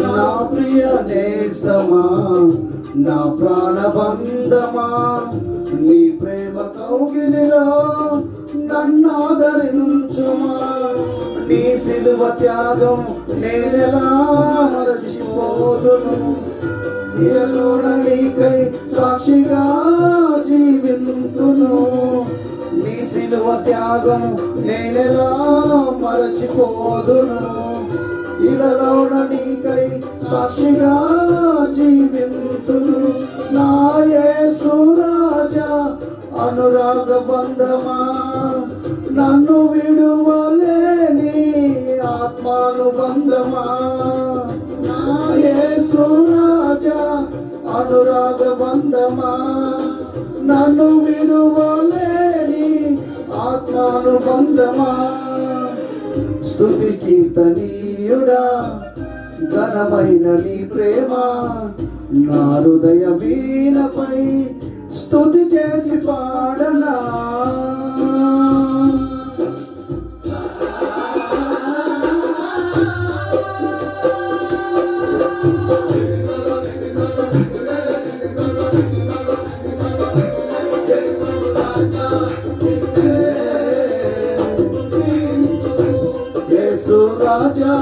నా ప్రియ నేస్తమా, నా ప్రాణబంధమా, నీ ప్రేమ కౌగిలిలో నన్నాదరించుమా. నీ సిలువ త్యాగం నేనెలా మరచిపోదును, నీలోన నీకై సాక్షిగా జీవింతును. నీ సిలువ త్యాగం నేనెలా మరచిపోదును, ఇలలోన నీకై సాక్షిగా జీవింతును. నా యేసు రాజా అనురాగ బంధమా, నన్ను విడువలేని ఆత్మానుబంధమా. నా యేసు రాజా అనురాగ బంధమా, నన్ను విడువలేని ఆత్మానుబంధమా. స్తుతి కీర్తనీయుడా ఘనమైన నీ ప్రేమ, నా హృదయ వీణపై స్తుతి చేసి పాడనా. యేసు రాజా